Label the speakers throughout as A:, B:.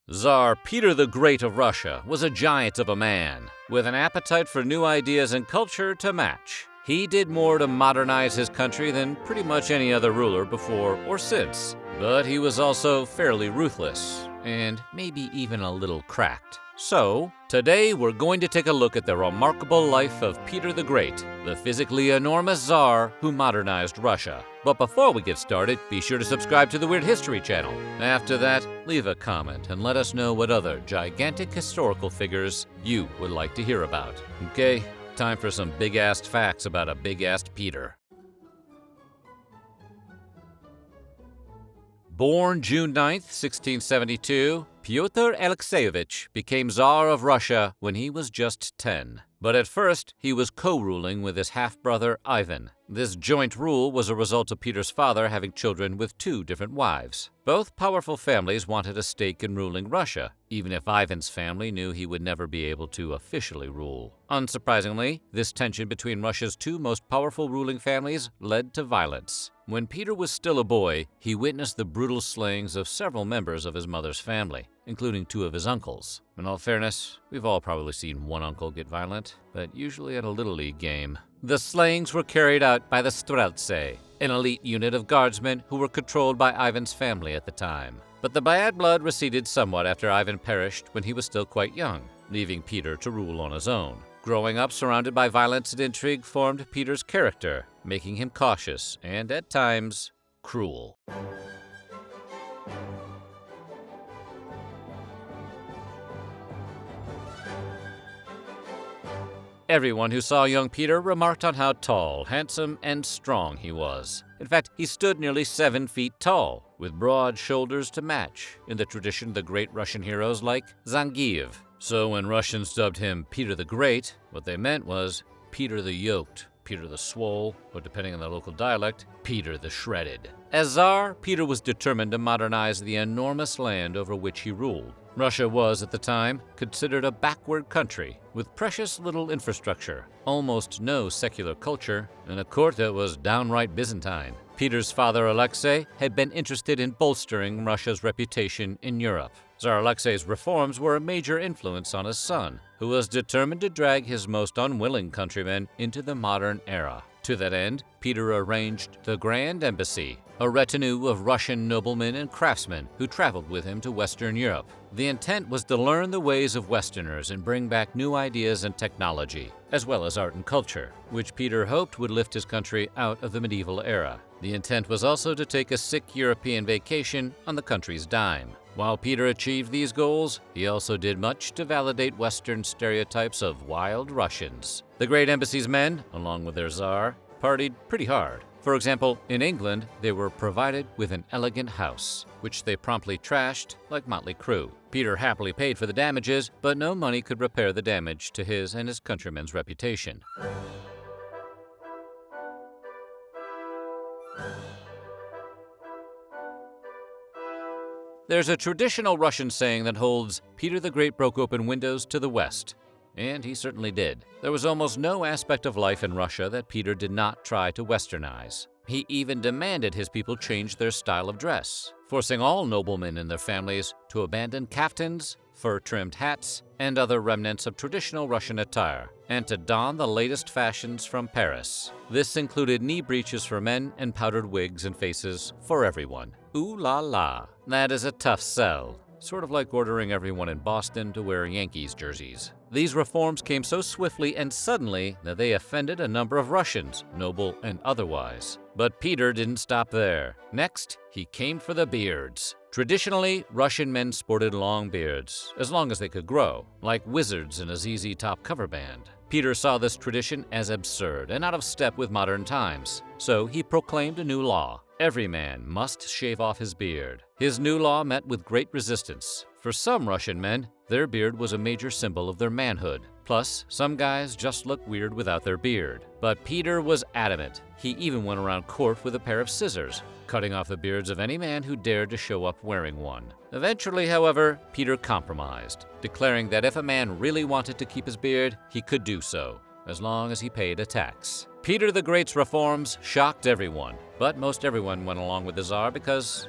A: Tsar Peter the Great of Russia was a giant of a man, with an appetite for new ideas and culture to match. He did more to modernize his country than pretty much any other ruler before or since. But he was also fairly ruthless, and maybe even a little cracked. So, today we're going to take a look at the remarkable life of Peter the Great, the physically enormous Tsar who modernized Russia. But before we get started, be sure to subscribe to the Weird History channel. After that, leave a comment and let us know what other gigantic historical figures you would like to hear about. Okay, time for some big-assed facts about a big-assed Peter. Born June 9, 1672, Pyotr Alexeyevich became Tsar of Russia when he was just 10. But at first, he was co-ruling with his half-brother Ivan. This joint rule was a result of Peter's father having children with two different wives. Both powerful families wanted a stake in ruling Russia, even if Ivan's family knew he would never be able to officially rule. Unsurprisingly, this tension between Russia's two most powerful ruling families led to violence. When Peter was still a boy, he witnessed the brutal slayings of several members of his mother's family, including two of his uncles. In all fairness, we've all probably seen one uncle get violent, but usually at a Little League game. The slayings were carried out by the Streltsy, an elite unit of guardsmen who were controlled by Ivan's family at the time. But the bad blood receded somewhat after Ivan perished when he was still quite young, leaving Peter to rule on his own. Growing up surrounded by violence and intrigue formed Peter's character, making him cautious and, at times, cruel. Everyone who saw young Peter remarked on how tall, handsome, and strong he was. In fact, he stood nearly 7 feet tall, with broad shoulders to match, in the tradition of the great Russian heroes like Zangief. So when Russians dubbed him Peter the Great, what they meant was Peter the Yoked, Peter the Swole, or depending on the local dialect, Peter the Shredded. As Tsar, Peter was determined to modernize the enormous land over which he ruled. Russia was, at the time, considered a backward country, with precious little infrastructure, almost no secular culture, and a court that was downright Byzantine. Peter's father, Alexei, had been interested in bolstering Russia's reputation in Europe. Tsar Alexei's reforms were a major influence on his son, who was determined to drag his most unwilling countrymen into the modern era. To that end, Peter arranged the Grand Embassy, a retinue of Russian noblemen and craftsmen who traveled with him to Western Europe. The intent was to learn the ways of Westerners and bring back new ideas and technology, as well as art and culture, which Peter hoped would lift his country out of the medieval era. The intent was also to take a sick European vacation on the country's dime. While Peter achieved these goals, he also did much to validate Western stereotypes of wild Russians. The Great Embassy's men, along with their Tsar, partied pretty hard. For example, in England, they were provided with an elegant house, which they promptly trashed like Motley Crue. Peter happily paid for the damages, but no money could repair the damage to his and his countrymen's reputation. There's a traditional Russian saying that holds, Peter the Great broke open windows to the west. And he certainly did. There was almost no aspect of life in Russia that Peter did not try to westernize. He even demanded his people change their style of dress, forcing all noblemen and their families to abandon kaftans, fur-trimmed hats, and other remnants of traditional Russian attire, and to don the latest fashions from Paris. This included knee breeches for men and powdered wigs and faces for everyone. Ooh la la. That is a tough sell. Sort of like ordering everyone in Boston to wear Yankees jerseys. These reforms came so swiftly and suddenly that they offended a number of Russians, noble and otherwise. But Peter didn't stop there. Next, he came for the beards. Traditionally, Russian men sported long beards, as long as they could grow, like wizards in a ZZ Top cover band. Peter saw this tradition as absurd and out of step with modern times, so he proclaimed a new law. Every man must shave off his beard. His new law met with great resistance. For some Russian men, their beard was a major symbol of their manhood. Plus, some guys just looked weird without their beard. But Peter was adamant. He even went around court with a pair of scissors, cutting off the beards of any man who dared to show up wearing one. Eventually, however, Peter compromised, declaring that if a man really wanted to keep his beard, he could do so, as long as he paid a tax. Peter the Great's reforms shocked everyone, but most everyone went along with the Tsar because,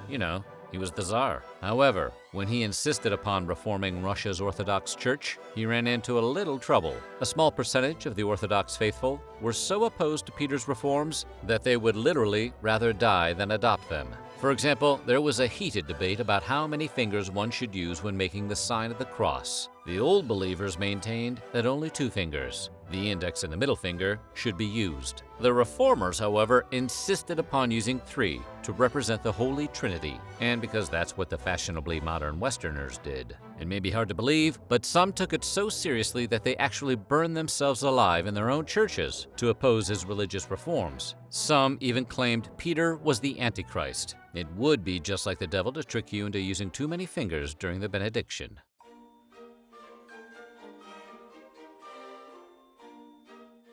A: he was the Tsar. However, When he insisted upon reforming Russia's Orthodox Church, he ran into a little trouble. A small percentage of the Orthodox faithful were so opposed to Peter's reforms that they would literally rather die than adopt them. For example, there was a heated debate about how many fingers one should use when making the sign of the cross. The old believers maintained that only 2 fingers, the index and the middle finger, should be used. The reformers, however, insisted upon using 3 to represent the Holy Trinity, and because that's what the fashionably modern Westerners did. It may be hard to believe, but some took it so seriously that they actually burned themselves alive in their own churches to oppose his religious reforms. Some even claimed Peter was the Antichrist. It would be just like the devil to trick you into using too many fingers during the benediction.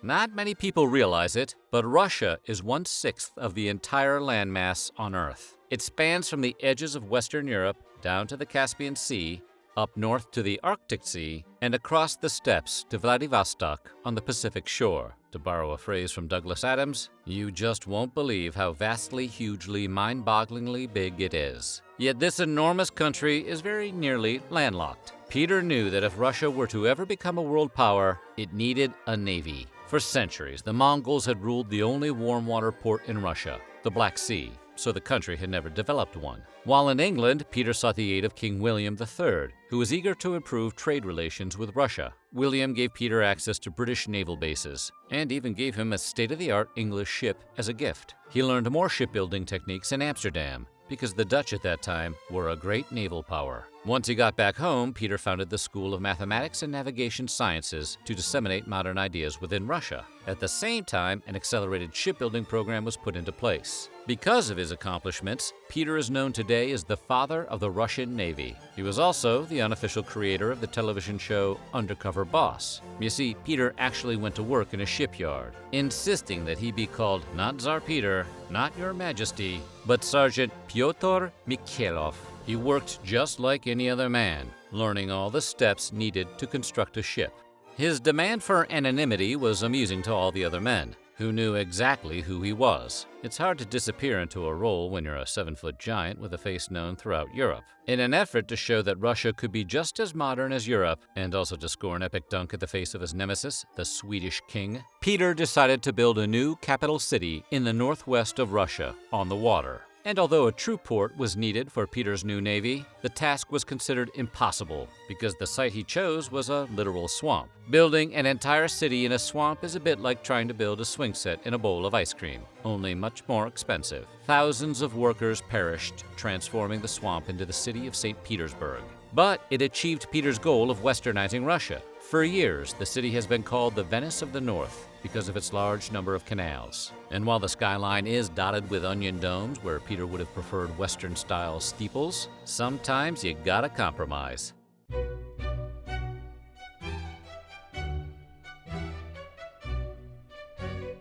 A: Not many people realize it, but Russia is 1/6 of the entire landmass on Earth. It spans from the edges of Western Europe down to the Caspian Sea, up north to the Arctic Sea, and across the steppes to Vladivostok on the Pacific shore. To borrow a phrase from Douglas Adams, you just won't believe how vastly, hugely, mind-bogglingly big it is. Yet this enormous country is very nearly landlocked. Peter knew that if Russia were to ever become a world power, it needed a navy. For centuries, the Mongols had ruled the only warm water port in Russia, the Black Sea, so the country had never developed one. While in England, Peter sought the aid of King William III, who was eager to improve trade relations with Russia. William gave Peter access to British naval bases, and even gave him a state-of-the-art English ship as a gift. He learned more shipbuilding techniques in Amsterdam, because the Dutch at that time were a great naval power. Once he got back home, Peter founded the School of Mathematics and Navigation Sciences to disseminate modern ideas within Russia. At the same time, an accelerated shipbuilding program was put into place. Because of his accomplishments, Peter is known today as the father of the Russian Navy. He was also the unofficial creator of the television show Undercover Boss. You see, Peter actually went to work in a shipyard, insisting that he be called not Tsar Peter, not Your Majesty, but Sergeant Pyotr Mikhailov. He worked just like any other man, learning all the steps needed to construct a ship. His demand for anonymity was amusing to all the other men, who knew exactly who he was. It's hard to disappear into a role when you're a 7-foot giant with a face known throughout Europe. In an effort to show that Russia could be just as modern as Europe, and also to score an epic dunk at the face of his nemesis, the Swedish king, Peter decided to build a new capital city in the northwest of Russia, on the water. And although a true port was needed for Peter's new navy, the task was considered impossible because the site he chose was a literal swamp. Building an entire city in a swamp is a bit like trying to build a swing set in a bowl of ice cream, only much more expensive. Thousands of workers perished, transforming the swamp into the city of St. Petersburg. But it achieved Peter's goal of westernizing Russia. For years, the city has been called the Venice of the North because of its large number of canals. And while the skyline is dotted with onion domes where Peter would have preferred Western-style steeples, sometimes you gotta compromise.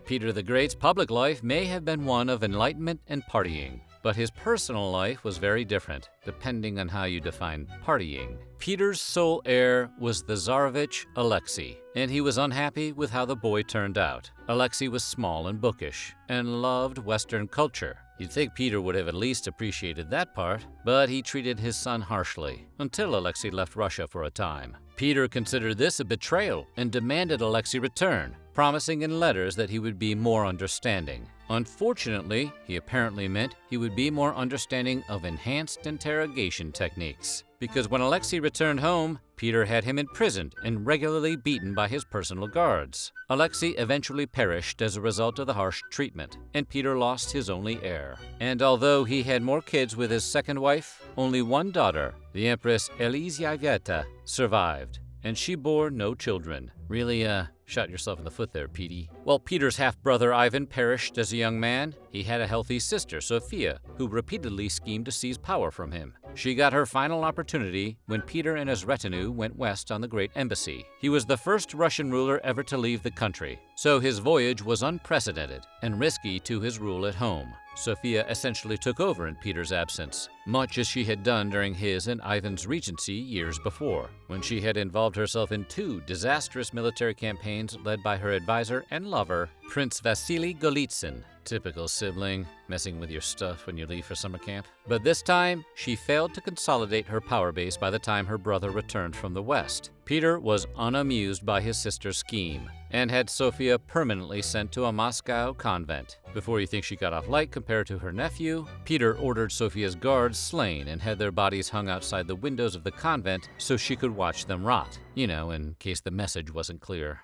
A: Peter the Great's public life may have been one of enlightenment and partying, but his personal life was very different, depending on how you define partying. Peter's sole heir was the Tsarevich Alexei, and he was unhappy with how the boy turned out. Alexei was small and bookish, and loved Western culture. You'd think Peter would have at least appreciated that part, but he treated his son harshly, until Alexei left Russia for a time. Peter considered this a betrayal and demanded Alexei return, promising in letters that he would be more understanding. Unfortunately, he apparently meant he would be more understanding of enhanced interrogation techniques, because when Alexei returned home, Peter had him imprisoned and regularly beaten by his personal guards. Alexei eventually perished as a result of the harsh treatment, and Peter lost his only heir. And although he had more kids with his second wife, only one daughter, the Empress Elizaveta, survived, and she bore no children. Really, shot yourself in the foot there, Petey. While Peter's half-brother Ivan perished as a young man, he had a healthy sister, Sophia, who repeatedly schemed to seize power from him. She got her final opportunity when Peter and his retinue went west on the Great Embassy. He was the first Russian ruler ever to leave the country, so his voyage was unprecedented and risky to his rule at home. Sophia essentially took over in Peter's absence, much as she had done during his and Ivan's regency years before, when she had involved herself in 2 disastrous military campaigns led by her advisor and lover, Prince Vasily Golitsyn. Typical sibling, messing with your stuff when you leave for summer camp. But this time, she failed to consolidate her power base by the time her brother returned from the West. Peter was unamused by his sister's scheme and had Sophia permanently sent to a Moscow convent. Before you think she got off light compared to her nephew, Peter ordered Sophia's guards slain and had their bodies hung outside the windows of the convent so she could watch them rot. You know, in case the message wasn't clear.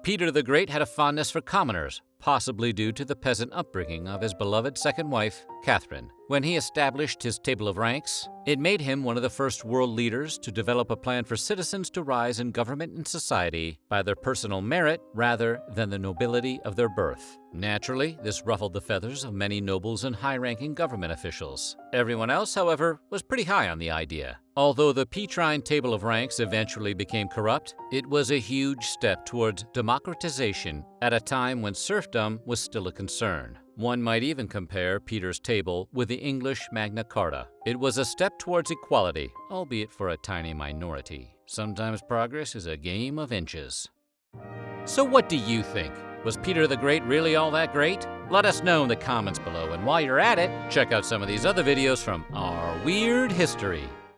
A: Peter the Great had a fondness for commoners, possibly due to the peasant upbringing of his beloved second wife, Catherine. When he established his table of ranks, it made him one of the first world leaders to develop a plan for citizens to rise in government and society by their personal merit rather than the nobility of their birth. Naturally, this ruffled the feathers of many nobles and high-ranking government officials. Everyone else, however, was pretty high on the idea. Although the Petrine table of ranks eventually became corrupt, it was a huge step towards democratization at a time when serfdom was still a concern. One might even compare Peter's table with the English Magna Carta. It was a step towards equality, albeit for a tiny minority. Sometimes progress is a game of inches. So what do you think? Was Peter the Great really all that great? Let us know in the comments below, and while you're at it, check out some of these other videos from our weird history.